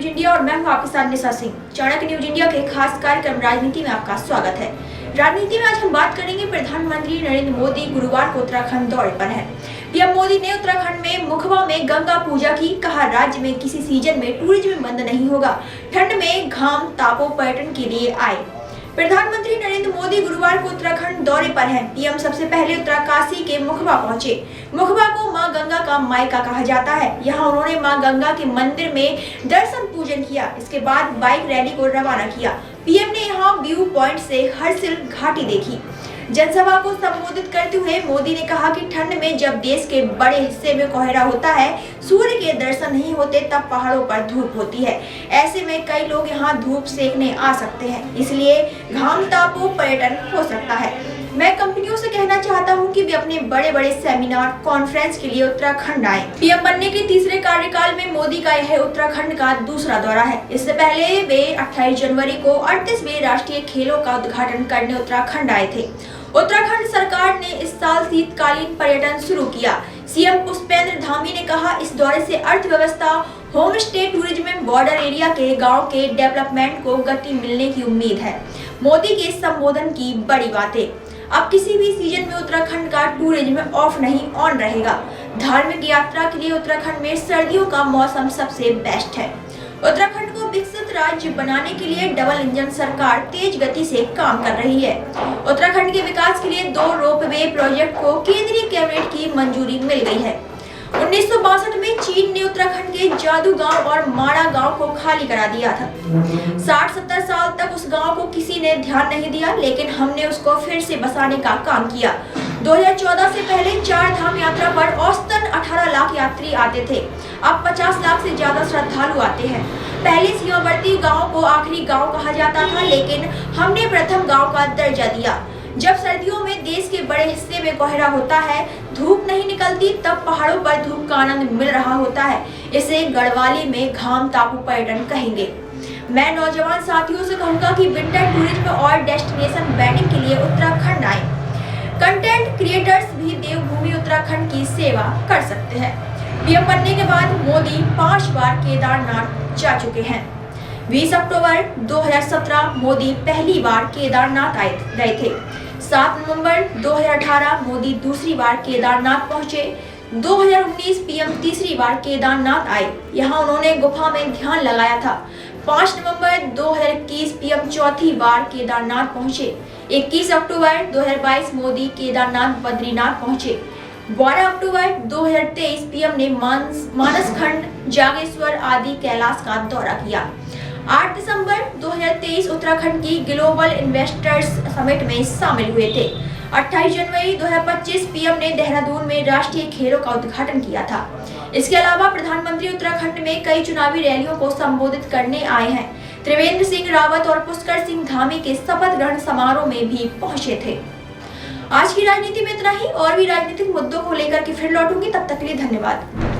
News India और मैं हूं आपके साथ निशा सिंह। चाणक्य न्यूज इंडिया के खास कार्यक्रम राजनीति में आपका स्वागत है। राजनीति में आज हम बात करेंगे प्रधानमंत्री नरेंद्र मोदी गुरुवार को उत्तराखंड दौरे पर हैं। पीएम मोदी ने उत्तराखंड में मुखबा में गंगा पूजा की। कहा, राज्य में किसी सीजन में टूरिज्म बंद नहीं होगा। ठंड में घाम तापो पर्यटन के लिए आए। प्रधानमंत्री नरेंद्र मोदी गुरुवार को उत्तराखंड दौरे पर हैं। पीएम सबसे पहले उत्तरकाशी के मुखबा पहुंचे। मुखबा को मां गंगा का मायका कहा जाता है। यहां उन्होंने मां गंगा के मंदिर में दर्शन पूजन किया। इसके बाद बाइक रैली को रवाना किया। पीएम ने यहां व्यू पॉइंट से हरसिल घाटी देखी। जनसभा को संबोधित करते हुए मोदी ने कहा कि ठंड में जब देश के बड़े हिस्से में कोहरा होता है, सूर्य के दर्शन नहीं होते, तब पहाड़ों पर धूप होती है। ऐसे में कई लोग यहाँ धूप सेकने आ सकते हैं, इसलिए घाम तापो पर्यटन हो सकता है। मैं कंपनियों से कहना चाहता हूं कि वे अपने बड़े बड़े सेमिनार कॉन्फ्रेंस के लिए उत्तराखंड आए। पीएम बनने के तीसरे कार्यकाल में मोदी का यह उत्तराखंड का दूसरा दौरा है। इससे पहले वे 28 जनवरी को 38वें राष्ट्रीय खेलों का उद्घाटन करने उत्तराखंड आए थे। उत्तराखंड सरकार ने इस साल शीतकालीन पर्यटन शुरू किया। सीएम पुष्पेंद्र धामी ने कहा, इस दौरे से अर्थव्यवस्था, home stay tourism, border area के गांव के डेवलपमेंट को गति मिलने की उम्मीद है। मोदी के संबोधन की बड़ी बातें। अब किसी भी सीजन में उत्तराखंड का टूरिज्म ऑफ नहीं ऑन रहेगा। धार्मिक यात्रा के लिए उत्तराखंड में सर्दियों का मौसम सबसे बेस्ट है। उत्तराखंड को विकसित राज्य बनाने के लिए डबल इंजन सरकार तेज गति से काम कर रही है। उत्तराखंड के विकास के लिए 2 रोपवे प्रोजेक्ट को केंद्रीय कैबिनेट की मंजूरी मिल गई है। 1962 में चीन ने उत्तराखंड के जादू गांव और माड़ा गांव को खाली करा दिया था। 60-70 साल तक उस गांव को किसी ने ध्यान नहीं दिया, लेकिन हमने उसको फिर से बसाने का काम किया। 2014 से पहले 4 धाम यात्रा पर औसतन 18 लाख यात्री आते थे। अब 50 लाख से ज्यादा श्रद्धालु आते हैं। पहले सीमावर्ती गांव को आखिरी गांव कहा जाता था, लेकिन हमने प्रथम गांव का दर्जा दिया। जब सर्दियों में देश के बड़े हिस्से में कोहरा होता है, धूप नहीं निकलती, तब पहाड़ों पर धूप का आनंद मिल रहा होता है। इसे गढ़वाली में घाम तापू पर्यटन कहेंगे। मैं नौजवान साथियों से कहूंगा कि विंटर टूरिज्म और डेस्टिनेशन वेडिंग के लिए उत्तराखंड आए। कंटेंट क्रिएटर्स भी देवभूमि उत्तराखंड की सेवा कर सकते हैं। पीएम बनने के बाद मोदी 5 बार केदारनाथ जा चुके हैं। 20 अक्टूबर 2017 मोदी पहली बार केदारनाथ गए थे। 7 नवंबर 2018 मोदी दूसरी बार केदारनाथ पहुंचे। 2019 पीएम तीसरी बार केदारनाथ आए। यहां उन्होंने गुफा में ध्यान लगाया था। 5 नवंबर 2021 पीएम चौथी बार केदारनाथ पहुंचे। 21 अक्टूबर 2022 मोदी केदारनाथ बद्रीनाथ पहुंचे। 12 अक्टूबर 2023 पीएम ने मानसखंड, जागेश्वर आदि कैलाश का दौरा किया। 8 दिसंबर 2023 उत्तराखंड की ग्लोबल इन्वेस्टर्स समिट में शामिल हुए थे। 28 जनवरी 2025 पीएम ने देहरादून में राष्ट्रीय खेलों का उद्घाटन किया था। इसके अलावा प्रधानमंत्री उत्तराखंड में कई चुनावी रैलियों को संबोधित करने आए हैं। त्रिवेंद्र सिंह रावत और पुष्कर सिंह धामी के शपथ ग्रहण समारोह में भी पहुंचे थे। आज की राजनीति में इतना ही। और भी राजनीतिक मुद्दों को लेकर के फिर लौटूंगी, तब तक के लिए धन्यवाद।